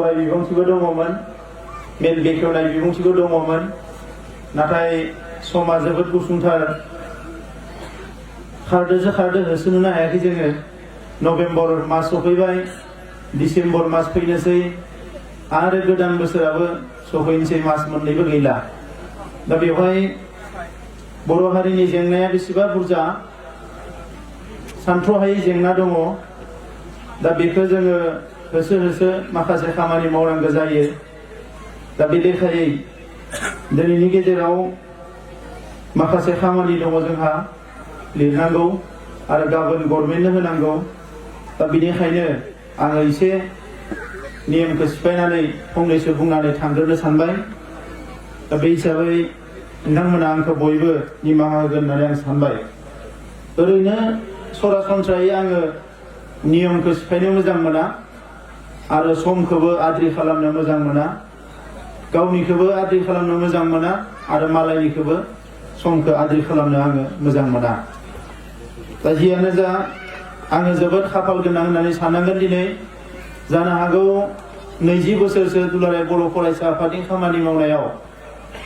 बिबुंथिबो दङमोन, मेल बेखेवनाय बिबुंथिबो दङमोन, नाथाय समा जोबोद गुसुंथार। खारदो होसोनो हायाखै जोङो। नभेम्बर मास सफैबाय, डिसेम्बर मास फैनोसै, आरो गोदान बोसोराबो सफैनोसै, मास मोननैबो गैला। दा बेवहाय बर' हारिनि जेंनाया बेसेबा बुरजा, सानथ्र'हायै जेंना दङ। दा बेखौ जोङो होसो होसो माखासे खामानि मावनांगौ जायो। दा बे लेखायै दिनैनि गेजेराव माखासे खामानि दङ जोंहा लिरनांगौ आरो गाबोन गभर्नमेन्टनो होनांगौ। दा बेनिखायनो आङो एसे नियमखौ सिफायनानै फंनैसो बुंनानै थांग्रोनो सानबाय। दा बे हिसाबै नोंथांमोना आंखौ बयबो निमाहा होगोन होननानै आं सानबाय। ओरैनो सरासनस्रायै आङो नियमखौ सिफायनो मोजां मोना आरो समखौबो आद्रि खालामनो मोजां मोना, गावनिखौबो आद्रि खालामनो मोजां मोना आरो मालायनिखौबो समखौ आद्रि खालामनो आङो मोजां मोना। दा जियानो जा, आङो जोबोद खाफाल गोनां होननानै साननांगोन। दिनै जानो हागौ 20 बोसोरसो दुलाराय बर' फरायसा आफादनि खामानि मावनायाव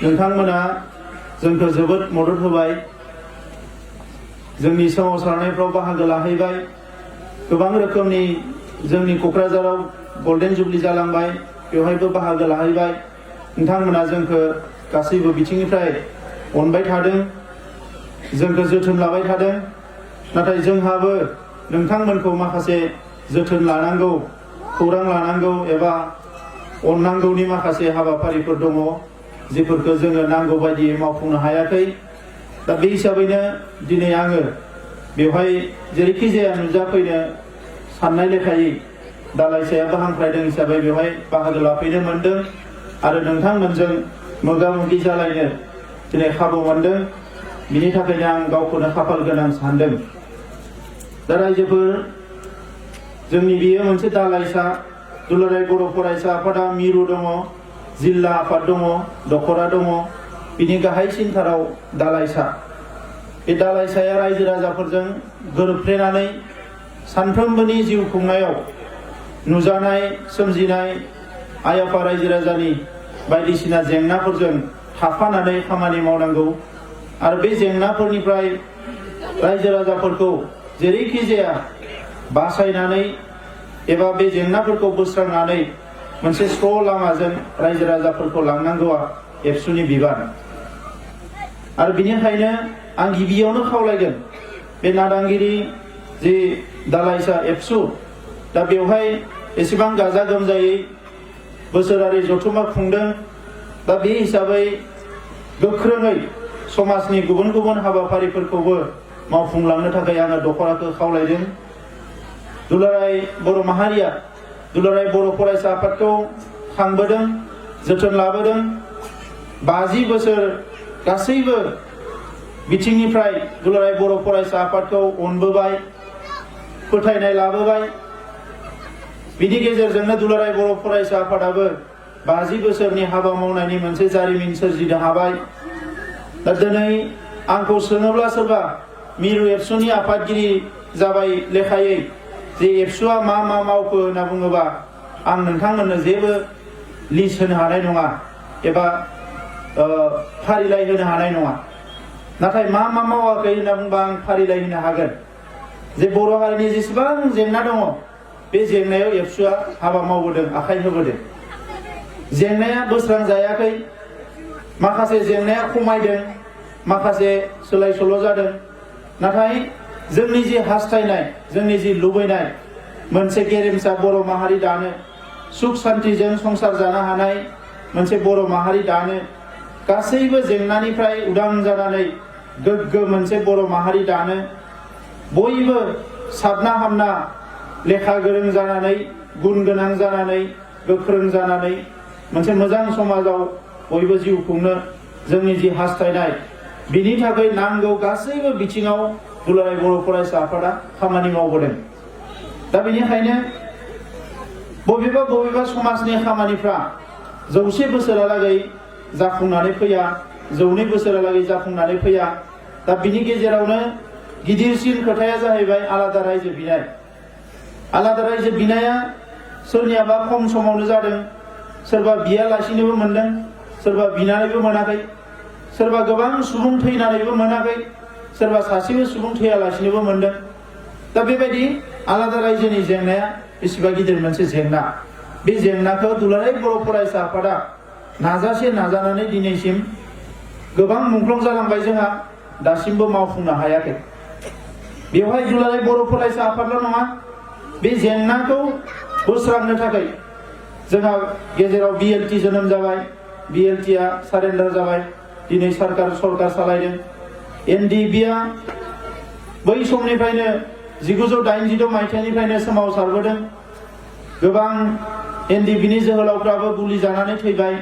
नोंथांमोना जोंखौ जोबोद मदद होबाय, जोंनि सोमावसारनायफ्राव बाहागो लाहैबाय। गोबां रोखोमनि जोंनि क'क्राझाराव गल्डेन जुबली जालांबाय, बेवहायबो बाहागो लाहैबाय। नोंथांमोना जोंखौ गासैबो बिथिंनिफ्राय अनबाय थादों, जोंखौ जोथोन लाबाय थादों। नाथाय जोंहाबो नोंथांमोनखौ माखासे जोथोन लानांगौ, खौरां लानांगौ एबा अननांगौनि माखासे हाबाफारिफोर दङ, जेफोरखौ जोङो नांगौ बायदियै मावफुंनो हायाखै। दा बे हिसाबैनो दिनै आङो बेवहाय जेरैखि जाया नुजाफैनो साननाय लेखायै दालाइसायाबो हांख्रायदों हिसाबै बेवहाय बाहागो लाफैनो मोनदों आरो नोंथांमोनजों मोगा मोगि जालायनो दिनै खाबु मोनदों। बिनि थाखायनो आं गावखौनो खाफाल गोनां सानदों। दा रायजोफोर, जोंनि बेयो मोनसे दालाइसा। दुलाराय बर' फरायसा आफादा मिरु दङ, जिल्ला आफाद दङ, दखरा दङ, बिनि गाहायसिनथाराव दालाइसा। बे दालाइसाया रायजो राजाफोरजों गोरोबफ्लेनानै सानफ्रोमबोनि जिउ खुंनायाव नुजानाय सोमजिनाय आइ आफा रायजो राजानि बायदिसिना जेंनाफोरजों थाफानानै खामानि मावनांगौ आरो बे जेंनाफोरनिफ्राय रायजो राजाफोरखौ जेरैखि जाया बासायनानै एबा बे जेंनाफोरखौ बोस्रांनानै मोनसे स्र' लामाजों रायजो राजाफोरखौ लांनांगौआ एबसुनि बिबान। आरो बिनिखायनो आं गिबियावनो खावलायगोन, बे नादांगिरि जि दालाइसा एबसु, दा बेवहाय एसेबां गाजा गोमजायै बोसोरारि जथुम्मा खुंदों। दा बे हिसाबै गोख्रोङै समाजनि गुबुन गुबुन हाबाफारिफोरखौबो मावफुंलांनो थाखाय आङो दखराखौ खावलायदों। दुलाराय बर' माहारिया दुलाराय बर' फरायसा आफादखौ खांबोदों, जोथोन लाबोदों। 50 बोसोर गासैबो बिथिंनिफ्राय दुलाराय बर' फरायसा आफादखौ अनबोबाय, फोथायनाय लाबोबाय। बिनि गेजेरजोंनो दुलाराय बर' फरायसा आफादाबो 50 बोसोरनि हाबा मावनायनि मोनसे जारिमिन सोरजिनो हाबाय। दा दिनै आंखौ सोङोब्ला सोरबा मिरु एबसुनि आफादगिरि जाबाय लेखायै जे एबसुआ मा मा मावखो होनना बुङोबा आं नोंथांमोननो जेबो लिस्ट होनो हानाय नङा एबा फारिलाइ होनो हानाय नङा। नाथाय मा मा मावाखै होनना बुंबा आं फारिलाइ होनो हागोन। जे बर' हारिनि जेसेबां जेंना दङ, बे जेंनायाव एबसुआ हाबा मावबोदों, आखाइ होबोदों। जेंनाया बोस्रांजायाखै, माखासे जेंनाया खमायदों, माखासे सोलाय सोल' जादों। नाथाय जोंनि जि हास्थायनाय, जोंनि जि लुबैनाय, मोनसे गेरेमसा बर' माहारि दानो, सुख सान्तिजों संसार जानो हानाय मोनसे बर' माहारि दानो, गासैबो जेंनानिफ्राय उदां जानानै गोग्गो मोनसे बर' माहारि दानो, बयबो साबना हामना लेखा गोरों जानानै, गुन गोनां जानानै, गोख्रों जानानै मोनसे मोजां समाजाव बयबो जिउ खुंनो जोंनि जि हास्थायनाय, बिनि थाखाय नांगौ गासैबो बिथिङाव दुलाराय बर' फरायसा आफादा खामानि मावबोदों। दा बेनिखायनो बबेबा बबेबा समाजनि खामानिफ्रा 100 बोसोरालागै जाफुंनानै फैया, 200 बोसोरालागै जाफुंनानै फैया। दा बिनि गेजेरावनो गिदिरसिन खोथाया जाहैबाय आलादा रायजो बिनाय। आलादा रायजो बिनाया सोरनियाबा खम समावनो जादों, सोरबा बियालासिनोबो मोनदों, सोरबा बिनानैबो मोनाखै, सोरबा गोबां सुबुं थैनानैबो मोनाखै, सोरबा सासेबो सुबुं थैयालासिनोबो मोनदों। दा बेबायदि आलादा रायजोनि जेंनाया बेसेबा गिदिर मोनसे जेंना। बे जेंनाखौ दुलाराय बर' फरायसा आफादा नाजासे नाजानानै दिनैसिम गोबां मुंख्लं जालांबाय, जोंहा दासिमबो मावफुंनो हायाखै। बेवहाय दुलाराय बर' फरायसा आफादल' नङा, बे जेंनाखौ बोस्रांनो थाखाय जोंहा गेजेराव BLT जोनोम जाबाय, BLTआ सारेन्डार जाबाय, दिनै सरकार सालायदों। NDBआ बै समनिफ्रायनो 1986 मायथाइनिफ्रायनो सोमावसारबोदों। गोबां NDBनि जोहोलावफ्राबो गुलि जानानै थैबाय,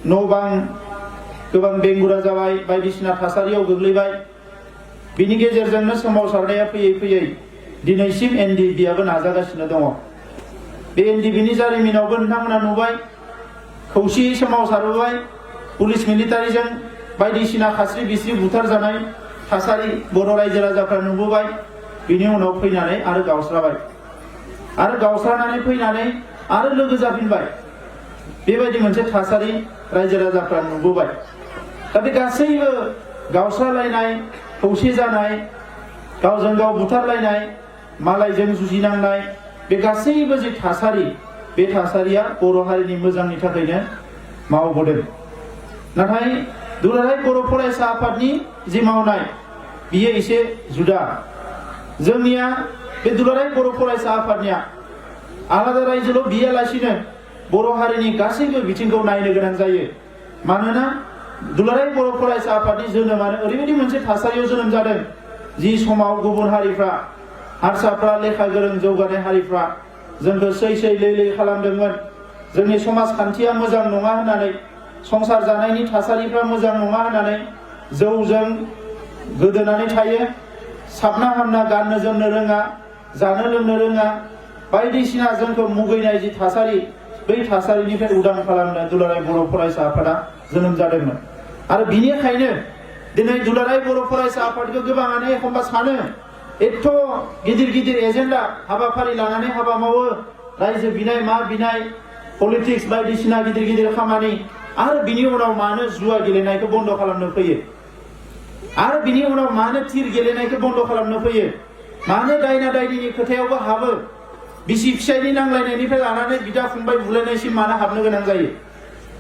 न' बां गोबां बेंगुरा जाबाय, बायदिसिना थासारियाव गोग्लैबाय। बिनि गेजेरजोंनो सोमावसारनाया फैयै फैयै दिनैसिम NDBआबो नाजागासिनो दङ। बे NDBनि जारिमिनावबो नोंथांमोना नुबाय, खौसेयै सोमावसारबोबाय, पुलिस मिलिटारिजों बायदिसिना खास्रि बिस्रि बुथार जानाय थासारि बर' रायजो राजाफ्रा नुबोबाय। बिनि उनाव फैनानै आरो गावस्राबाय, आरो गावस्रानानै फैनानै आरो लोगो जाफिनबाय। बेबायदि मोनसे थासारि रायजो राजाफ्रा नुबोबाय। दा बे गासैबो गावस्रालायनाय, खौसे जानाय, गावजों गाव बुथारलायनाय, मालायजों जुजिनांनाय, बे गासैबो जे थासारि, बे थासारिया बर' हारिनि मोजांनि थाखायनो मावबोदों। नाथाय दुलाराय बर' फरायसा आफादनि जि मावनाय, बियो एसे जुदा। जोंनिया बे दुलाराय बर' फरायसा आफादनिया आलादा रायजोल' बियालासिनो बर' हारिनि गासैबो बिथिंखौ नायनो गोनां जायो। मानोना दुलाराय बर' फरायसा आफादनि जोनोमानो ओरैबायदि मोनसे थासारियाव जोनोम जादों, जि समाव गुबुन हारिफ्रा, हारसाफ्रा, लेखा गोरों जौगानाय हारिफ्रा जोंखौ सै लै लै खालामदोंमोन। जोंनि समाजखान्थिया मोजां नङा होननानै, संसार जानायनि थासारिफ्रा मोजां नङा होननानै जौजों गोदोनानै थायो, साबना हामना गाननो जोमनो रोङा, जानो लोंनो रोङा, बायदिसिना जोंखौ मुगैनाय जि थासारि, बै थासारिनिफ्राय उदां खालामनो दुलाराय बर' फरायसा आफादा जोनोम जादोंमोन। आरो बिनिखायनो दिनै दुलाराय बर' फरायसा आफादखौ गोबाङानो एखम्बा सानो, एथ' गिदिर गिदिर एजेन्डा हाबाफारि लानानै हाबा मावो, रायजो बिनाय मा बिनाय, पलिटिक्स बायदिसिना गिदिर गिदिर खामानि, आरो बिनि उनाव मानो जुवा गेलेनायखौ बन्द खालामनो फैयो, आरो बिनि उनाव मानो थिर गेलेनायखौ बन्द खालामनो फैयो, मानो दायना दायनिनि खोथायावबो हाबो, बिसि फिसायनि नांलायनायनिफ्राय लानानै बिदा फंबाय बुलायनायसिम मानो हाबनो गोनां जायो।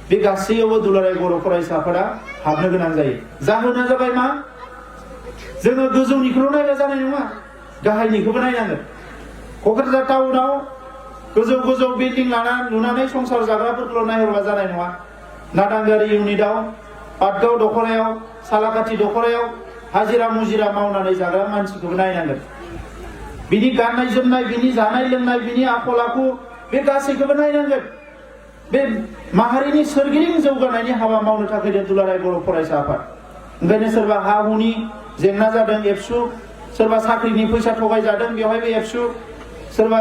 बे गासैयावबो दुलाराय बर' फरायसा आफादा हाबनो गोनां जायो। जाहोना जाबाय मा, जोङो गोजौनिखौल' नायबा जानाय नङा, गाहायनिखौबो नायनांगोन। क'क्राझार टाउनाव गोजौ गोजौ बिल्डिं लुनानै संसार जाग्राफोरखौल' नायहरबा जानाय नङा। नादांगारि इउनिटआव, पाटगाव दख'रायाव, सालाकाथि दख'रायाव हाजिरा मुजिरा मावनानै जाग्रा मानसिखौबो नायनांगोन। बिनि गाननाय जोमनाय, बिनि जानाय लोंनाय, बिनि आखल आखु, बे गासैखौबो नायनांगोन। बे माहारिनि सोरगिदिं जौगानायनि हाबा मावनो थाखाय दुलाराय बर' फरायसा आफाद। ओंखायनो सोरबा हा हुनि जेंना जादों, एबसु, सोरबा साख्रिनि फैसा थगायजादों, बेवहायबो एबसु, सोरबा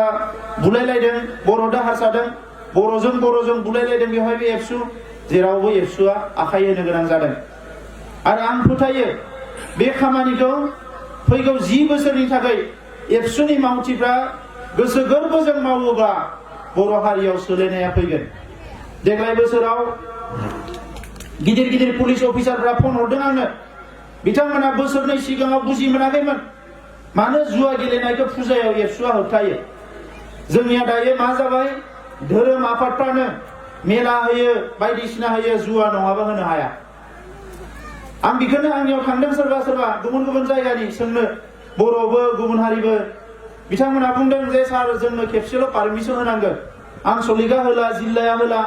बुलायलायदों, बर'दों हारसादों, बर'जों बुलायलायदों, बेवहायबो एबसु, जेरावबो एबसुआ आखाइ होनो गोनां जादों। आरो आं फोथायो बे खामानिखौ फैगौ 10 बोसोरनि थाखाय एबसुनि मावथिफ्रा गोसो गोरबोजों मावोब्ला बर' हारियाव सोलायनाया फैगोन। देग्लाय बोसोराव गिदिर गिदिर पुलिस अफिसारफ्रा फन हरदों आंनो, बिथांमोना बोसोरनै सिगाङाव बुजि मोनाखैमोन मानो जुवा गेलेनायखौ फुजायाव एबसुआ होबथायो। जोंनिया दायो मा जाबाय, धोरोम आफादफ्रानो मेला होयो, बायदिसिना होयो, जुवा नङाबा होनो हाया। आं बेखौनो आंनियाव थांदों सोरबा गुबुन गुबुन जायगानि सोंनो, बर'बो गुबुन हारिबो, बिथांमोना बुंदों जे सार जोंनो खेबसेल' पारमिसन होनांगोन, आनसलिकआ होला, जिल्लाया होला,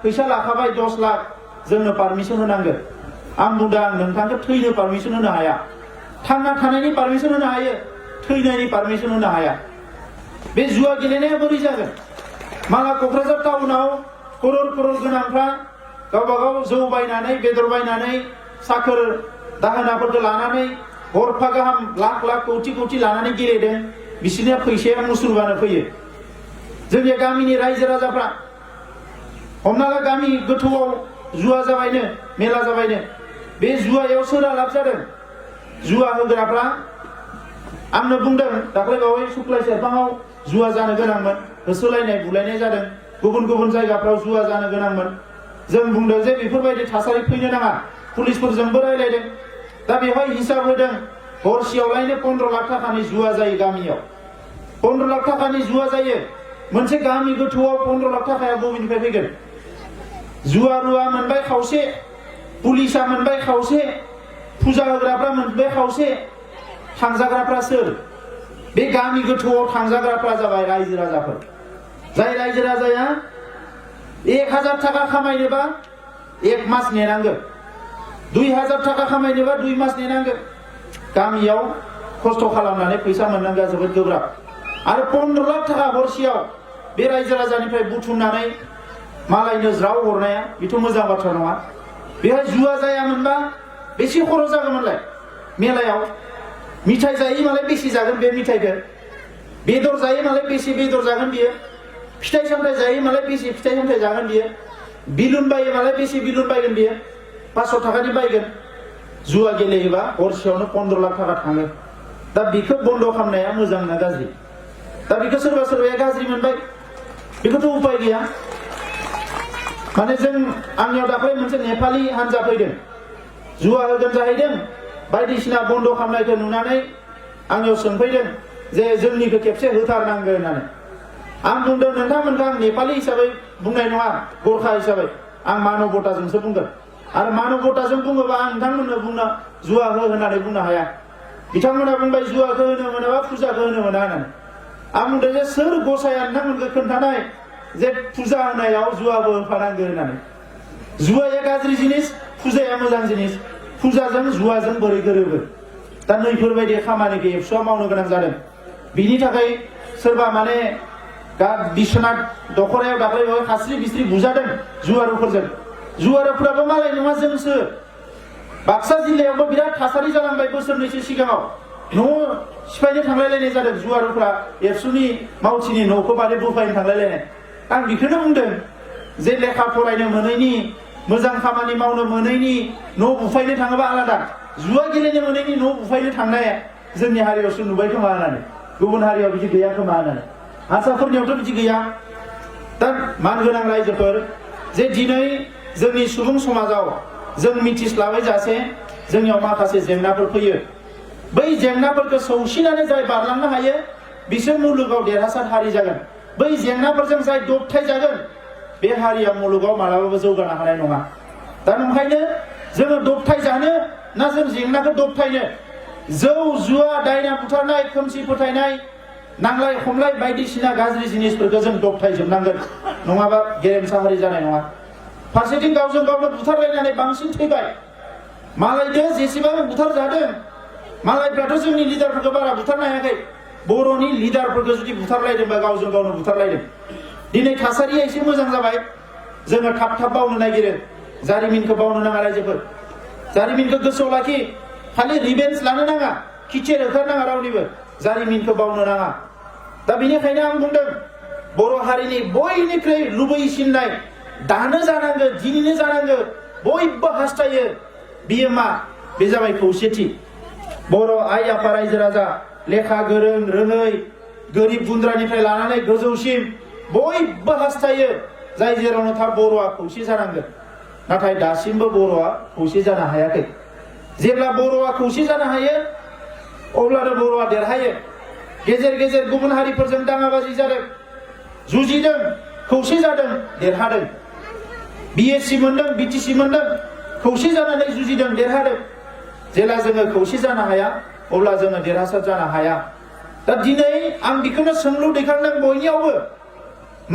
फैसा लाखाबाय 10 लाख, जोंनो पारमिसन होनांगोन। आं बुंदों आं नोंथांखौ थैनो पारमिसन होनो हाया, थांना थानायनि पारमिसन होनो हायो, थैनायनि पारमिसन होनो हाया। बे जुवा गेलेनाया बोरै जागोन? माला क'क्राझार टाउनाव करोड़ गोनांफ्रा गावबा गाव जौ बायनानै, बेदर बायनानै, साखोर दाहोनाफोरखौ लानानै हरफा गाहाम लाख कौटि लानानै गेलेदों, बिसोरनिया फैसाया मुसुलबानो फैयो। जोंनि गामिनि रायजो राजाफ्रा, हमना ला गामि गोथौआव जुवा जाबायनो, मेला जाबायनो, बे जुवायाव सोरहा लाब जादों? जुवा होग्राफ्रा आंनो बुंदों, दाख्लै बावै सुक्लाय सेरफाङाव जुवा जानो गोनांमोन होसोलायनाय बुलायनाय जादों गुबुन गुबुन जायगाफ्राव जुवा जानो गोनांमोन जों बुंदों जे बेफोरबायदि थासारि फैनो नाङा पुलिसफोरजोंबो रायलायदों दा बेवहाय हिसाब होदों हरसेयावलायनो 15 लाख थाखानि जुवा जायो गामियाव 15 लाख थाखानि जुवा जायो मोनसे गामि गोथौआव 15 लाख थाखाया बबेनिफ्राय फैगोन जुवा रुवा मोनबाय खावसे पुलिसा मोनबाय खावसे फुजा होग्राफ्रा मोनबाय खावसे थांजाग्राफ्रा सोर बे गामि गोथौआव थांजाग्राफ्रा जाबाय रायजो राजाफोर जाय रायजो राजाया 1000 थाखा खामायनोबा 1 मास नेनांगोन 2000 थाखा खामायनोबा 2 मास नेनांगोन गामियाव खस्थ' खालामनानै फैसा मोननांगौआ जोबोद गोब्राब आरो 15 लाख थाखा हरसेयाव बे रायजो राजानिफ्राय बुथुमनानै मालायनो ज्राव हरनाया बेथ' मोजां बाथ्रा नङा बेहाय जुवा जायामोनबा बेसे खरस जागौमोनलाय मेलायाव मिठाइ जायो मालाय बेसे जागोन बे मिठाइखौ बेदर जायो मालाय बेसे बेदर जागोन बियो फिथाइ सामथाइ जायो मालाय बेसे फिथाइ सामथाइ जागोन बियो बिलुन बायो मालाय बेसे बिलुन बायगोन बियो 500 थाखानि बायगोन जुवा गेलेयोबा हरसेयावनो 15 लाख थाखा थाङो दा बेखौ बन्द खालामनाया मोजां ना गाज्रि दा बेखौ सोरबा सोरबाया गाज्रि मोनबाय बेखौथ' उपाय गैया माने जों आंनियाव दाख्लै मोनसे नेपाली हान्जा फैदों जुवा होगोन जाहैदों बायदिसिना बन्द खालामनायखौ नुनानै आंनियाव सोंफैदों जे जोंनिखौ खेबसे होथारनांगोन होननानै आं बुंदों नोंथांमोनखौ आं नेपाली हिसाबै बुंनाय नङा गरखा हिसाबै आं मानबताजोंसो बुंगोन आरो मानबताजों बुङोबा आं नोंथांमोननो बुंनो जुवा हो होननानै बुंनो हाया बिथांमोना बुंबाय जुवाखौ होनो मोनाबा फुजाखौ होनो मोना होननानै आं बुंदों जे सोर गसाया नोंथांमोनखौ खोन्थानाय जे फुजा होनायाव जुवाबो होफानांगौ होननानै जुवाया गाज्रि जिनिस फुजाया मोजां जिनिस फुजाजों जुवाजों बोरै गोरोबो दा नैफोरबायदि खामानिखौ एबसुआ मावनो गोनां जादों बिनि थाखाय सोरबा माने बिश्वनाथ दख'रायाव दाख्लै खास्रि बिस्रि बुजादों जुवारुफोरजों जुवारुफोराबो मालाय नङा जोंसो बाक्सा जिल्लायावबो बिराद थासारि जालांबाय बोसोरनैसो सिगाङाव न' सिफायनो थांलायलायनाय जादों जुवारुफ्रा एबसुनि मावथिनि न'खौ माने बुफायनो थांलायलायनाय आं बेखौनो बुंदों जे लेखा फरायनो मोनैनि मोजां खामानि मावनो मोनैनि न' बुफायनो थाङोबा आलादा जुवा गेलेनो मोनैनि न' बुफायनो थांनाया जोंनि हारियावसो नुबाय खोमा होननानै गुबुन हारियाव बिदि गैया खोमा होननानै हारसाफोरनियावथ' बिदि गैया दा मानगोनां रायजोफोर जे दिनै जोंनि सुबुं समाजाव जों मिथिस्लाबै जासे जोंनियाव माखासे जेंनाफोर फैयो बै जेंनाफोरखौ सौसिनानै जाय बारलांनो हायो बिसोर मुलुगाव देरहासार हारि जागोन बै जेंनाफोरजों जाय दबथाय जागोन बे हारिया मुलुगाव मालाबाबो जौगानो हानाय नङा दा ओंखायनो जोङो दबथाय जानो ना जों जेंनाखौ दबथायनो जौ जुवा दायना बुथारनाय खोमसि फोथायनाय नांलाय खमलाय बायदिसिना गाज्रि जिनिसफोरखौ जों दबथायजोबनांगोन नङाबा गेरेमसा हारि जानाय नङा फारसेथिं गावजों गावनो बुथारलायनानै बांसिन थैबाय मालायदो जेसेबां बुथार जादों मालायफ्राथ' जोंनि लिडारफोरखौ बारा बुथारनो हायाखै बर'नि लिडारफोरखौ जुदि बुथारलायदोंबा गावजों गावनो बुथारलायदों दिनै थासारिया एसे मोजां जाबाय जोङो थाब थाब बावनो नागिरो जारिमिनखौ बावनो नाङा रायजोफोर जारिमिनखौ गोसोआव लाखि खालि रिभेन्स लानो नाङा खिथेर होखारनाङा रावनिबो जारिमिनखौ बावनो नाङा दा बेनिखायनो आं बुंदों बर' हारिनि बयनिख्रुइ लुबैसिननाय दानो जानांगौ दिनैनो जानांगौ बयबो हास्थायो बियो मा बे जाबाय खौसेथि बर' आइ आफा रायजो राजा लेखा गोरों रोङै गोरिब गुन्द्रानिफ्राय लानानै गोजौसिम बयबो हास्थायो जाय जेरावनो थार बर'आ खौसे जानांगोन नाथाय दासिमबो बर'आ खौसे जानो हायाखै जेब्ला बर'आ खौसे जानो हायो अब्लानो बर'आ देरहायो गेजेर गेजेर गुबुन हारिफोरजों दाङाबाजि जादों जुजिदों खौसे जादों देरहादों बिएससि मोनदों बिटिसि मोनदों खौसे जानानै जुजिदों देरहादों जेला जोङो खौसे जानो हाया अब्ला जोङो देरहासार जानो हाया दा दिनै आं बेखौनो सोंलु दैखांदों बयनियावबो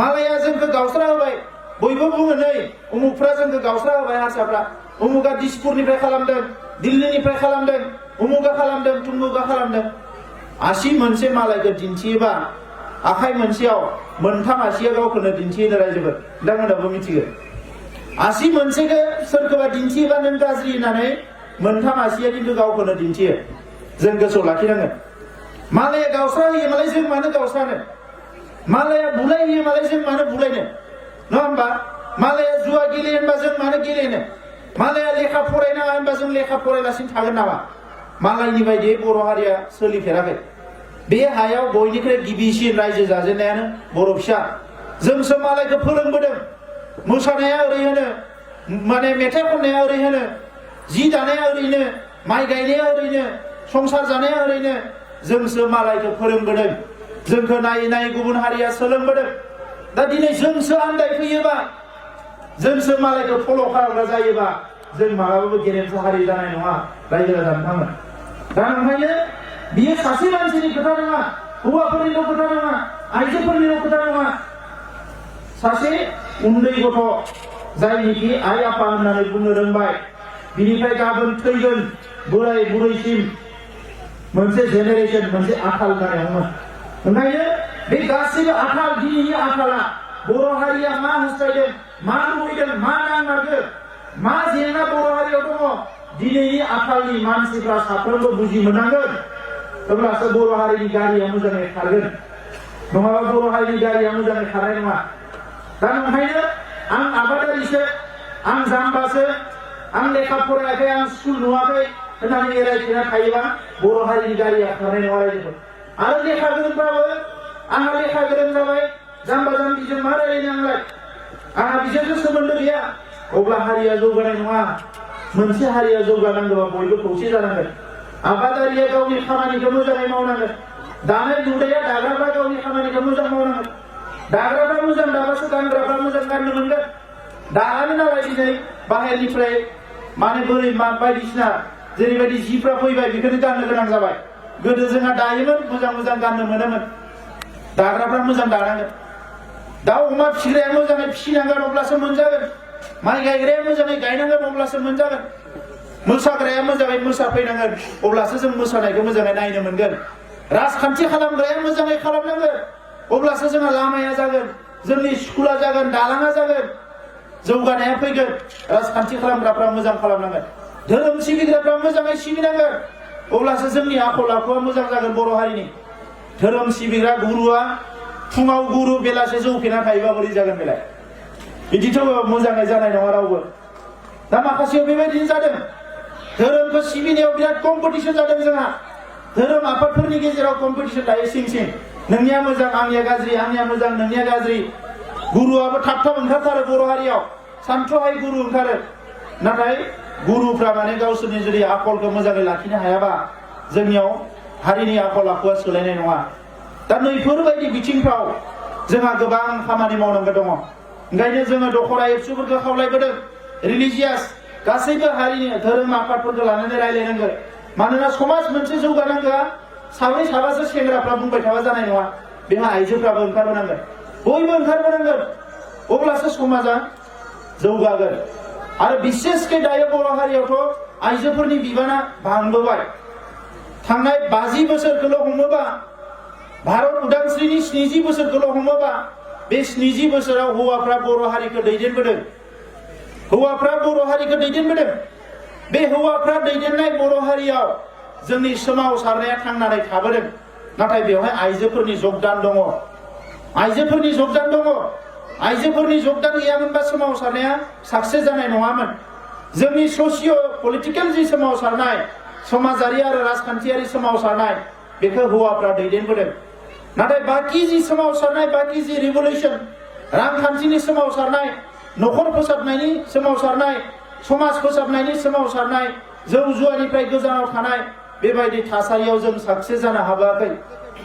मालाया जोंखौ गावस्रा होबाय बयबो बुङो नै उमुकफ्रा जोंखौ गावस्रा होबाय हारसाफ्रा उमुका दिसपुरनिफ्राय खालामदों दिल्लीनिफ्राय खालामदों उमुका खालामदों तुमुका खालामदों आसि मोनसे मालायखौ दिन्थियोबा आखाइ मोनसेयाव मोनथाम आसिया गावखौनो दिन्थियो रायजोफोर नोंथांमोनाबो मिथिगो आसि मोनसेखौ सोरखौबा दिन्थियोबा नों गाज्रि होननानै मोनथाम आसिया खिन्थु गावखौनो दिन्थियो जों गोसोआव लाखिनांगोन मालाया गावस्रा होयो मालाय जों मानो गावस्रानो मालाया बुलाय होयो मालाय जों मानो बुलायनो नङा होमबा मालाया जुवा गेलेयो होनबा जों मानो गेलेनो मालाया लेखा फरायनाङा होनबा जों लेखा फरायलासिनो थागोन नामा मालायनि बायदि बर' हारिया सोलिफेराखै बे हायाव बयनिख्रुइ गिबिसिन रायजो जाजेननायानो बर' फिसा जोंसो मालायखौ फोरोंबोदों मोसानाया ओरै होनो माने मेथाइ खननाया ओरै होनो जि दानाया ओरैनो माइ गायनाया ओरैनो संसार जानाया ओरैनो जोंसो मालायखौ फोरोंबोदों जोंखौ नायै नायै गुबुन हारिया सोलोंबोदों दा दिनै जोंसो आन्दायफैयोबा जोंसो मालायखौ फल' खालामग्रा जायोबा जों मालाबाबो गेरेमसा हारि जानाय नङा रायजो राजा नोंथांमोन दा ओंखायनो बियो सासे मानसिनि खोथा नङा हौवाफोरनिल' खोथा नङा आइजोफोरनिल' खोथा नङा सासे उन्दै गथ' जायनिखि आइ आफा होननानै बुंनो रोंबाय बिनिफ्राय गाबोन थैगोन बोराय बुरैसिम मोनसे जेनेरेशन मोनसे आथाल जानायावमोन ओंखायनो बे गासैबो आथाल दिनैनि आथाला बर' हारिया मा हास्थायदों मा लुबैदों मा नांमारगौ मा जेंना बर' हारियाव दङ दिनैनि आथालनि मानसिफ्रा साफ्रोमबो बुजि मोननांगोन अब्लासो बर' हारिनि गारिया मोजाङै खारगोन नङाबा बर' हारिनि गारिया मोजाङै खारनाय नङा दा ओंखायनो आं आबादारिसो आं जाम्बासो आं लेखा फरायाखै आं स्कुल नुवाखै होननानै एरायफिनना थायोबा बर' हारिनि गारिया खारनाय नङा रायजोफोर आरो लेखा गोरोंब्लाबो आंहा लेखा गोरों जाबाय जाम्बा जाम्बिजों मा रायलायनो आंलाय आंहा बिसोरजों सोमोन्दो गैया अब्ला हारिया जौगानाय नङा मोनसे हारिया जौगानांगौबा बयबो खौसे जानांगोन आबादारिया गावनि खामानिखौ मोजाङै मावनांगोन दानाय लुनाया दाग्राफ्रा गावनि खामानिखौ मोजां मावनांगोन दाग्राफ्रा मोजां दाबासो गानग्राफ्रा मोजां गाननो मोनगोन दानो नालाय दिनै बाहेरनिफ्राय माने बोरै बायदिसिना जेरैबायदि जिफ्रा फैबाय बेखौनो गाननो गोनां जाबाय गोदो जोंहा दायोमोन मोजां मोजां गाननो मोनोमोन दाग्राफ्रा मोजां दानांगोन दाउ अमा फिसिग्राया मोजाङै फिसिनांगोन अब्लासो मोनजागोन माइ गायग्राया मोजाङै गायनांगोन अब्लासो मोनजागोन मोसाग्राया मोजाङै मोसाफैनांगोन अब्लासो जों मोसानायखौ मोजाङै नायनो मोनगोन राजखान्थि खालामग्राया मोजाङै खालामनांगोन अब्लासो जोंहा लामाया जागोन जोंनि स्कुला जागोन दालाङा जागोन जौगानाया फैगोन राजखान्थि खालामग्राफ्रा मोजां खालामनांगोन धोरोम सिबिग्राफ्रा मोजाङै सिबिनांगोन अब्लासो जोंनि आखल आखुआ मोजां जागोन बर' हारिनि धोरोम सिबिग्रा गुरुआ फुङाव गुरु बेलासे जौफेना थायोबा बोरै जागोन बेलाय बिदिथ' मोजाङै जानाय नङा रावबो दा माखासेयाव बेबायदिनो जादों धोरोमखौ सिबिनायाव बिराद कम्पिटिसन जादों जोंहा धोरोम आफादफोरनि गेजेराव कम्पिटिसन लायो सिं सिं नोंनिया मोजां आंनिया गाज्रि आंनिया मोजां नोंनिया गाज्रि गुरुआबो थाब थाब ओंखारथारो बर' हारियाव सानथ्र'हायै गुरु ओंखारो नाथाय गुरुफ्रा माने गावसोरनि जुदि आखलखौ मोजाङै लाखिनो हायाबा जोंनियाव हारिनि आखल आखुआ सोलायनाय नङा दा नैफोरबायदि बिथिंफ्राव जोंहा गोबां खामानि मावनांगौ दङ ओंखायनो जोङो दखरा एबसुफोरखौ खावलायबोदों रिलिजियास गासैबो हारिनि धोरोम आफादफोरखौ लानानै रायलायनांगोन मानोना समाज मोनसे जौगानांगौआ साब्रै साबासो सेंग्राफ्रा बुंबाय थाबा जानाय नङा बेहा आइजोफ्राबो ओंखारबोनांगोन बयबो ओंखारबोनांगोन अब्लासो समाजा जौगागोन आरो बिसेसके दायो बर' हारियावथ' आइजोफोरनि बिबाना बांबोबाय थांनाय 50 बोसोरखौल' हमोबा भारत उदांस्रिनि 70 बोसोरखौल' हमोबा बे 70 बोसोराव हौवाफ्रा बर' हारिखौ दैदेनबोदों बे हौवाफ्रा दैदेननाय बर' हारियाव जोंनि सोमावसारनाया थांनानै थाबोदों नाथाय बेवहाय आइजोफोरनि जगदान दङ आइजोफोरनि जगदान गैयामोनबा सोमावसारनाया साक्सेस जानाय नङामोन जोंनि ससिय' पलिटिकेल जि सोमावसारनाय समाजारि आरो राजखान्थियारि सोमावसारनाय बेखौ हौवाफ्रा दैदेनबोदों नाथाय बाकी जि सोमावसारनाय बाकी जि रिभलिउसन रांखान्थिनि सोमावसारनाय न'खर फोसाबनायनि सोमावसारनाय समाज फोसाबनायनि सोमावसारनाय जौ जुवानिफ्राय गोजानाव थानाय बेबायदि थासारियाव जों साक्सेस जानो हाबाखै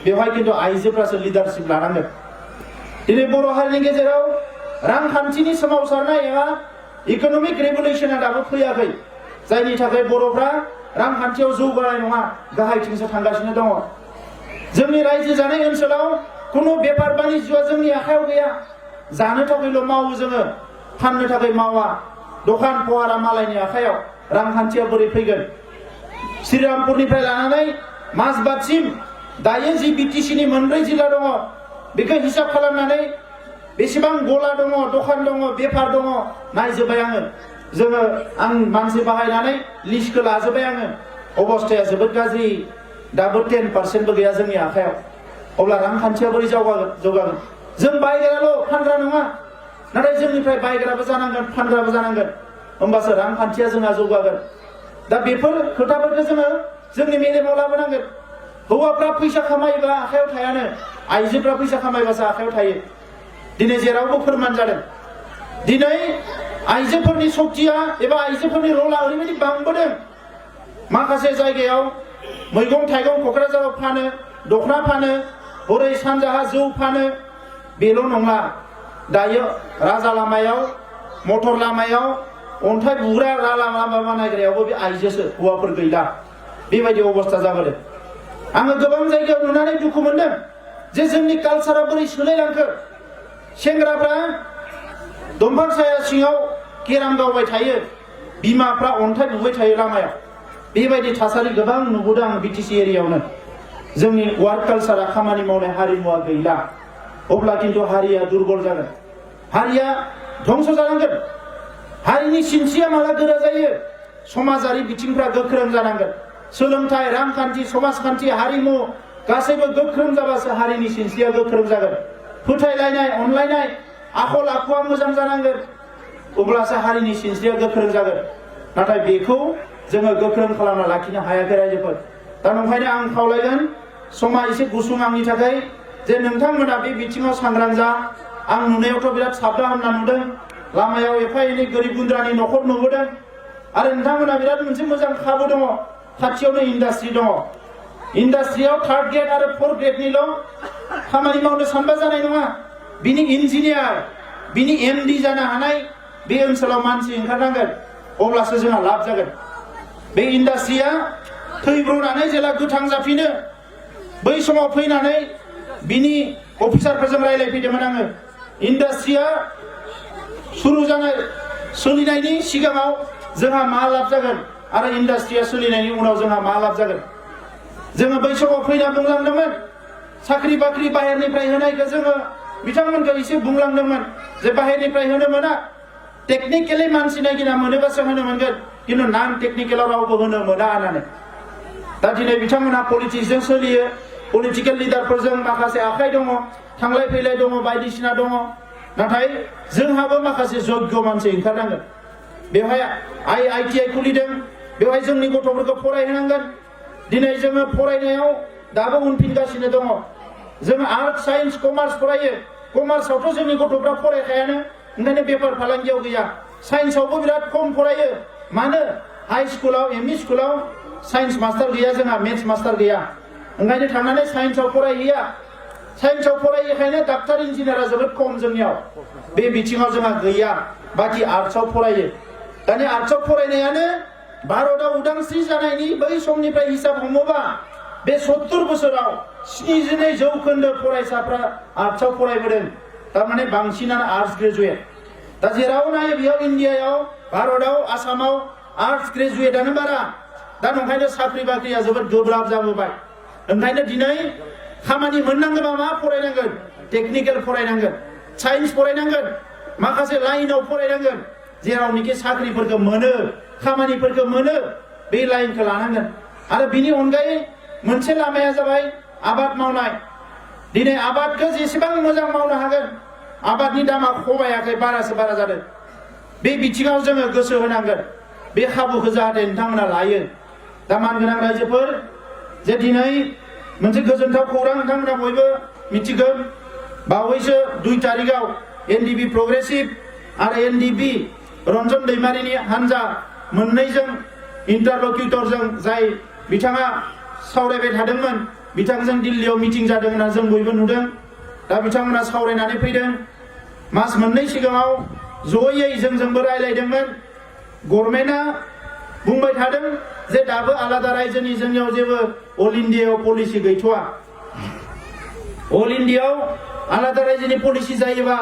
बेवहाय किन्तु आइजोफ्रासो लिडारशिप लानांगोन दिनै बर' हारिनि गेजेराव रांखान्थिनि सोमावसारनाय एबा इक'नमिक रिभलिउसना दाबो फैयाखै जायनि थाखाय बर'फ्रा रांखान्थियाव जौगानाय नङा गाहायथिंसो थांगासिनो दङ जोंनि रायजो जानाय ओनसोलाव खुनु बेफार बानिज्यआ जोंनि आखायाव गैया जानो थाखायल' मावो जोङो फाननो थाखाय मावा दखान पहारा मालायनि आखायाव रांखान्थिया बोरै फैगोन श्रीरामपुरनिफ्राय लानानै माजबादसिम दायो जि बिटिसिनि 4 जिल्ला दङ बेखौ हिसाब खालामनानै बेसेबां गला दङ दखान दङ बेफार दङ नायजोबबाय आं मानसि बाहायनानै लिस्टखौ लाजोबबाय आङो अबस्थाया जोबोद गाज्रि दाबो 10% गैया जोंनि आखायाव अब्ला रांखान्थिया बोरै जौगागोन जों बायग्राल' फानग्रा नङा नाथाय जोंनिफ्राय बायग्राबो जानांगोन फानग्राबो जानांगोन होमबासो रांखान्थिया जोंहा जौगागोन दा बेफोर खोथाफोरखौ जोङो जोंनि मेलेमाव लाबोनांगोन हौवाफ्रा फैसा खामायोबा आखायाव थायानो आइजोफ्रा फैसा खामायबासो आखायाव थायो दिनै जेरावबो फोरमान जादों दिनै आइजोफोरनि शक्तिया एबा आइजोफोरनि रला ओरैबायदि बांबोदों माखासे जायगायाव मैगं थाइगं क'क्राझाराव फानो दखना फानो हरै सानजाहा जौ फानो बेल' नङा दायो राजा लामायाव मटर लामायाव अन्थाइ बुग्रा लामा बानायग्रायावबो बे आइजोसो हौवाफोर गैला बेबायदि अबस्था जाबोदों आङो गोबां जायगायाव नुनानै दुखु मोनदों जे जोंनि कालचारा बोरै सोलायलांखो सेंग्राफ्रा दंफां साया सिङाव केराम गावबाय थायो बिमाफ्रा अन्थाइ बुबाय थायो लामायाव बेबायदि थासारि गोबां नुबोदों आं बिटिसि एरियायावनो जोंनि वार्क कालचारा खामानि मावनाय हारिमुवा गैला अब्ला किन्तु हारिया दुर्बल जागोन हारिया ध्वंस जानांगोन हारिनि सिनस्रिया माला गोरा जायो समाजारि बिथिंफ्रा गोख्रों जानांगोन सोलोंथाइ रांखान्थि समाजखान्थि हारिमु गासैबो गोख्रों जाबासो हारिनि सिनस्रिया गोख्रों जागोन फोथायलायनाय अनलायनाय आखल आखुआ मोजां जानांगोन अब्लासो हारिनि सिनस्रिया गोख्रों जागोन नाथाय बेखौ जोङो गोख्रों खालामना लाखिनो हायाखै रायजोफोर दा नंखायनो आं खावलायगोन समा एसे गुसुं आंनि थाखाय जे नोंथांमोना बे बिथिङाव सांग्रां जा आं नुनायावथ' बिराद साबदा हामना नुदों लामायाव एफा एनै गोरिब गुन्द्रानि न'खर नुबोदों आरो नोंथांमोना बिराद मोनसे मोजां खाबु दङ खाथियावनो इन्डास्ट्रि दङ इन्डास्ट्रियाव 3rd ग्रेड आरो 4th ग्रेडनिल' खामानि मावनो सानबा जानाय नङा बिनि इन्जिनियार बिनि एमडि जानो हानाय बे ओनसोलाव मानसि ओंखारनांगोन अब्लासो जोंहा लाब जागोन बे इन्डास्ट्रिया थैब्रनानै जेला गोथां जाफिनो बै समाव फैनानै बिनि अफिसारफोरजों रायलायफैदोंमोन आङो इन्डास्ट्रिया सुरु जानाय सोलिनायनि सिगाङाव जोंहा मा लाब जागोन आरो इन्डास्ट्रिया सोलिनायनि उनाव जोंहा मा लाब जागोन जोङो बै समाव फैना बुंलांदोंमोन साख्रि बाख्रि बाहेरनिफ्राय होनायखौ जोङो बिथांमोनखौ एसे बुंलांदोंमोन जे बाहेरनिफ्राय होनो मोना टेक्निकेलि मानसि नागिरना मोनोबासो होनो मोनगोन किन्तु नन टेक्निकेलाव रावबो होनो मोना होननानै दा दिनै बिथांमोना पलिटिक्सजों सोलियो पलिटिकेल लिडारफोरजों माखासे आखाइ दङ थांलाय फैलाय दङ बायदिसिना दङ नाथाय जोंहाबो माखासे जग्य मानसि ओंखारनांगोन बेवहाय आइटिआइ खुलिदों बेवहाय जोंनि गथ'फोरखौ फरायहोनांगोन दिनै जोङो फरायनायाव दाबो उनफिनगासिनो दङ जों आर्ट साइन्स कमार्स फरायो कमार्सआवथ' जोंनि गथ'फ्रा फरायखायानो ओंखायनो बेफार फालांगियाव गैया साइन्सआवबो बिराद खम फरायो मानो हाई स्कुलाव एमइ स्कुलाव साइन्स मास्टार गैया जोंहा मेथ्स मास्टार गैया ओंखायनो थांनानै साइन्सआव फरायहैया साइन्सआव फरायैखायनो डाक्टार इन्जिनियारा जोबोद खम जोंनियाव बे बिथिङाव जोंहा गैया बाखि आर्ट्सआव फरायो दानि आर्ट्सआव फरायनायानो भारतआव उदांस्रि जानायनि बै समनिफ्राय हिसाब हमोबा बे 70 बोसोराव 72% फरायसाफ्रा आर्ट्सआव फरायबोदों थारमाने बांसिनानो आर्ट्स ग्रेजुवेट दा जेराव नायो बेयाव इन्डियायाव भारतआव आसामाव आर्ट्स ग्रेजुवेटआनो बारा दा नंखायनो साख्रि बाख्रिया जोबोद गोब्राब जाबोबाय ओंखायनो दिनै खामानि मोननांगौबा मा फरायनांगोन टेक्निकेल फरायनांगोन साइन्स फरायनांगोन माखासे लाइनाव फरायनांगोन जेरावनोखि साख्रिफोरखौ मोनो खामानिफोरखौ मोनो बे लाइनखौ लानांगोन आरो बिनि अनगायै मोनसे लामाया जाबाय आबाद मावनाय दिनै आबादखौ जेसेबां मोजां मावनो हागोन आबादनि दामा खमायाखै बारासो बारा जादों बे बिथिङाव जोङो गोसो होनांगोन बे खाबुखौ जाहाथे नोंथांमोना लायो दा मानगोनां रायजोफोर जे दिनै मोनसे गोजोनथाव खौरां नोंथांमोना बयबो मिथिगोन बावैसो 2 तारिखआव एनडिबि प्रग्रेसिभ आरो एनडिबि रन्जन दैमारिनि हानजा मोननैजों इन्टारलकिउटरजों जाय बिथाङा सावरायबाय थादोंमोन बिथांजों दिल्लीयाव मिटिं जादों होनना जों बयबो नुदों दा बिथांमोना सावरायनानै फैदों मास मोननै सिगाङाव जयै जोंजोंबो रायलायदोंमोन गभर्नमेन्टआ बुंबाय थादों जे दाबो आलादा रायजोनि जोंनियाव जेबो अल इन्डियायाव पलिसि गैथ'वा अल इन्डियायाव आलादा रायजोनि पलिसि जायोबा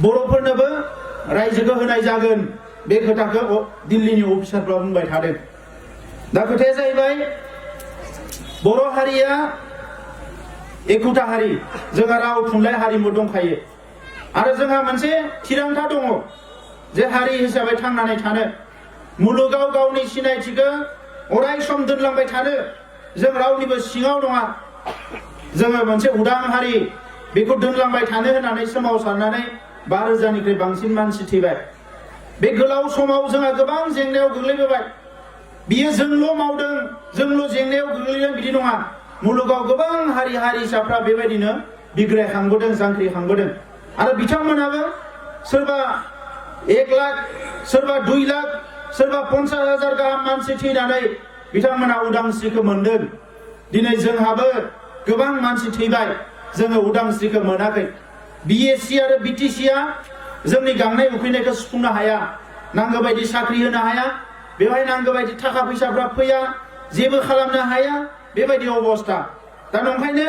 बर'फोरनोबो रायजोखौ होनाय जागोन बे खोथाखौ दिल्लीनि अफिसारफ्रा बुंबाय थादों दा खोथाया जाहैबाय बर' हारिया एखुथा हारि जोंहा राव थुनलाइ हारिमु दंखायो आरो जोंहा मोनसे थिरांथा दङ जे हारि हिसाबै थांनानै थानो मुलुगाव गावनि सिनायथिखौ अराय सम दोनलांबाय थानो जों रावनिबो सिङाव नङा जोङो मोनसे उदां हारि बेखौ दोनलांबाय थानो होननानै सोमावसारनानै 5,000निख्रुइ बांसिन मानसि थैबाय बे गोलाव समाव जोंहा गोबां जेंनायाव गोग्लैबोबाय बियो जोंल' मावदों जोंल' जेंनायाव गोग्लैदों बिदि नङा मुलुगाव गोबां हारि हारिसाफ्रा बेबायदिनो बिग्रायखांबोदों जांख्रिखांबोदों आरो बिथांमोनाबो सोरबा 1 लाख सोरबा 2 लाख सोरबा 50,000 गाहाम मानसि थैनानै बिथांमोना उदांस्रिखौ मोनदों दिनै जोंहाबो गोबां मानसि थैबाय जोङो उदांस्रिखौ मोनाखै बिएससि आरो बिटिसिआ जोंनि गांनाय उखैनायखौ सुफुंनो हाया नांगौ बायदि साख्रि होनो हाया बेवहाय नांगौ बायदि थाखा फैसाफ्रा फैया जेबो खालामनो हाया बेबायदि अबस्था दा नंखायनो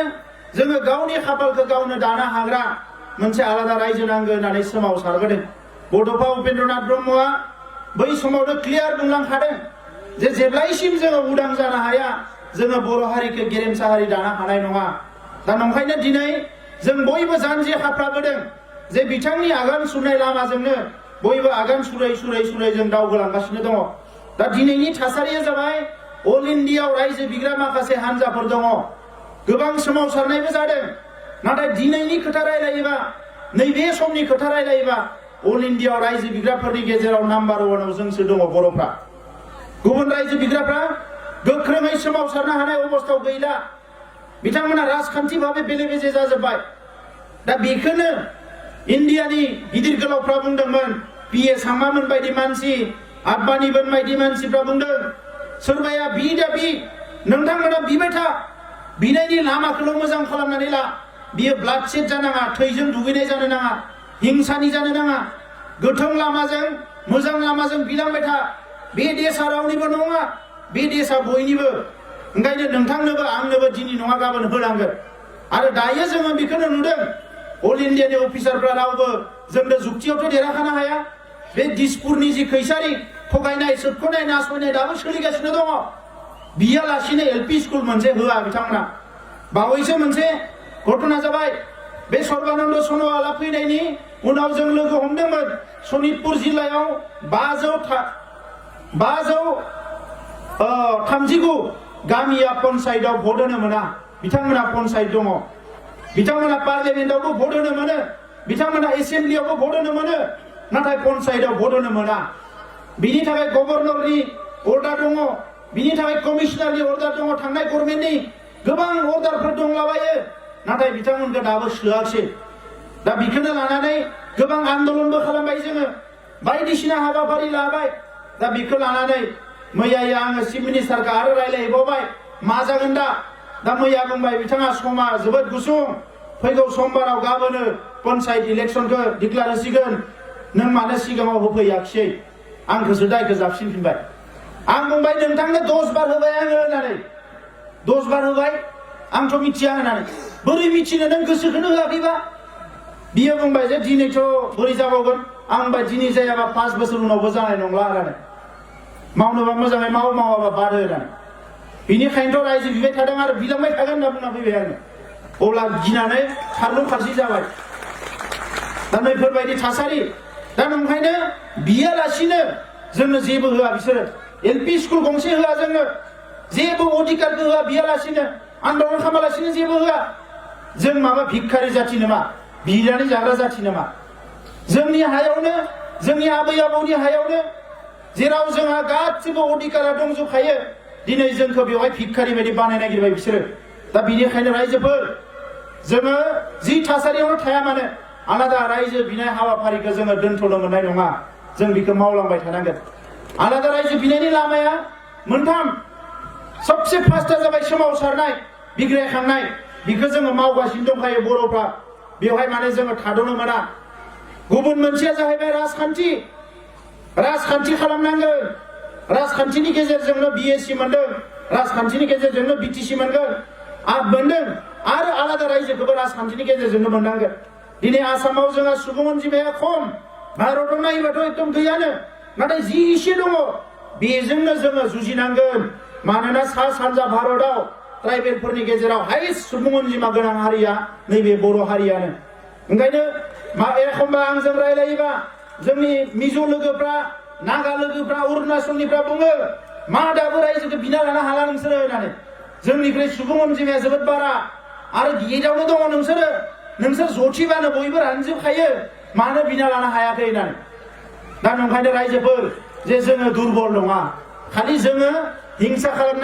जोङो गावनि खाफालखौ गावनो दानो हाग्रा मोनसे आलादा रायजो नांगौ होननानै सोमावसारबोदों बड'फा उपेन्द्रनाथ ब्रह्मआ बै समावनो क्लियार बुंलांखादों जे जेब्लायसिम जोङो उदां जानो हाया जोङो बर' हारिखौ गेरेमसा हारि दानो हानाय नङा दा नंखायनो दिनै जों बयबो जानजि खाफ्राबोदों जे बिथांनि आगान सुरनाय लामाजोंनो बयबो आगान सुरै सुरै सुरै जों दावगालांगासिनो दङ दा दिनैनि थासारिया जाबाय अल इन्डियायाव रायजो बिग्रा माखासे हानजाफोर दङ गोबां सोमावसारनायबो जादों नाथाय दिनैनि खोथा रायलायोबा नैबे समनि खोथा रायलायोबा अल इन्डियायाव रायजो बिग्राफोरनि गेजेराव नाम्बार 1आव जोंसो दङ बर'फ्रा गुबुन रायजो बिग्राफ्रा गोख्रोङै सोमावसारनो हानाय अबस्थायाव गैला बिथांमोना राजखान्थि भाबै बेले बेजे जाजोब्बाय दा बेखौनो इन्डियानि गिदिर गोलावफ्रा बुंदोंमोन पिएस हांमामोन बायदि मानसि आडबानिमोन बायदि मानसिफ्रा बुंदों सोरबाया बि दा बि नोंथांमोना बिबाय था बिनायनि लामाखौल' मोजां खालामनानै ला बियो ब्लाडसेड जानाङा थैजों दुगैनाय जानो नाङा हिंसानि जानो नाङा गोथों लामाजों मोजां लामाजों बिलांबाय था बे देशा रावनिबो नङा बे देशा बयनिबो ओंखायनो नोंथांनोबो आंनोबो दिनै नङा गाबोन होनांगोन आरो दायो जोङो बेखौनो नुदों अल इन्डियानि अफिसारफ्रा रावबो जोंनो जुक्तियावथ' देरहाखानो हाया बे दिसपुरनि जि खैसारि थगायनाय सोबख'नाय नासयनाय दाबो सोलिगासिनो दङ बियालासिनो एलपि स्कुल मोनसे होआ बिथांमोना बावैसो मोनसे घटना जाबाय बे सर्बानन्द सन'वाला फैनायनि उनाव जों लोगो हमदोंमोन सनितपुर जिल्लायाव 539 गामिया पन्सायतआव भट होनो मोना बिथांमोना पन्सायत दङ बिथांमोना पार्लियामेन्टआवबो भट होनो मोनो बिथांमोना एसेम्ब्लियावबो भट होनो मोनो नाथाय पन्सायतआव भट होनो मोना बिनि थाखाय गभर्नरनि अर्डार दङ बिनि थाखाय कमिशनारनि अर्डार दङ थांनाय गभर्नमेन्टनि गोबां अर्डारफोर दंलाबायो नाथाय बिथांमोनखौ दाबो सोआखिसै दा बेखौनो लानानै गोबां आन्दोलनबो खालामबाय जोङो बायदिसिना हाबाफारि लाबाय दा बेखौ लानानै मैया आङो चिफ मिनिस्टारखौ आरो रायलायहैबावबाय मा जागोन दा मैया बुंबाय बिथाङा समा जोबोद गुसुं फैगौ समबाराव गाबोनो पन्सायत इलेक्सनखौ डिक्लेयार होसिगोन नों मानो सिगाङाव होफैयाखिसै आंखौसो दायखौ जाबसिनफिनबाय आं बुंबाय नोंथांनो 10 बार होबाय आङो होननानै 10 बार होबाय आंथ' मिथिया होननानै बोरै मिथिनो नों गोसोखौनो होआखैबा बियो बुंबाय जे दिनैथ' बोरै जाबावगोन आं बुंबाय दिनै जायाबा 5 बोसोर उनावबो जानाय नंला होननानै मावनोबा मोजाङै मावाबा बाद हो होननानै बिनिखायनोथ' रायजो बिबाय थादों आरो बिलांबाय थागोन होनना बुंना फैबाय आङो अब्ला गिनानै खारलुं खारसि जाबाय दा नैफोरबायदि थासारि दा नंखायनो बियालासिनो जोंनो जेबो होआ बिसोरो एलपि स्कुल गंसे होआ जोंनो जेबो अधिकारबो होआ बियालासिनो आन्दलन खालामालासिनो जेबो होआ जों माबा भिखारि जाथि नामा बिनानै जाग्रा जाथि नामा जोंनि हायावनो जोंनि आबै आबौनि हायावनो जेराव जोंहा गासिबो अधिकारा दंजोबखायो दिनै जोंखौ बेवहाय भिखारि बायदि बानायनो नागिरबाय बिसोरो दा बिनिखायनो रायजोफोर जोङो जि थासारियावनो थाया मानो आलादा रायजो बिनाय हाबाफारिखौ जोङो दोनथ'नो मोननाय नङा जों बेखौ मावलांबाय थानांगोन आलादा रायजो बिनायनि लामाया मोनथाम सबसे फार्स्टआ जाबाय सोमावसारनाय बिग्रायखांनाय बेखौ जोङो मावगासिनो दंखायो बर'फ्रा बेवहाय माने जोङो थाद'नो मोना गुबुन मोनसेया जाहैबाय राजखान्थि खालामनांगोन राजखान्थिनि गेजेरजोंनो बिएससि मोनदों राजखान्थिनि गेजेरजोंनो बिटिसि मोनगोन मोनदों आरो आलादा रायजोखौबो राजखान्थिनि गेजेरजोंनो मोननांगोन दिनै आसामाव जोंहा सुबुं अनजिमाया खम भारताव नायोबाथ' एकदम गैयानो नाथाय जि एसे दङ बेजोंनो जोङो जुजिनांगोन मानोना सा सानजा भारताव ट्राइबेलफोरनि गेजेराव हाइस्ट सुबुं अनजिमा गोनां हारिया नैबे बर' हारियानो ओंखायनो एखमबा आंजों रायलायोबा जोंनि मिजो लोगोफ्रा नागा लोगोफ्रा अरुणाचलनिफ्रा बुङो मा दाबो रायजोखौ बिना लानो हाला नोंसोरो होननानै जोंनिफ्राय सुबुं अनजिमाया जोबोद बारा आरो गेटआवनो दङ नोंसोर जथिबानो बयबो रानजोबखायो मानो बिना लानो हायाखै होननानै दा नंखायनो रायजोफोर जे जोङो दुरबल नङा खालि जोङो हिंसा खालामनाय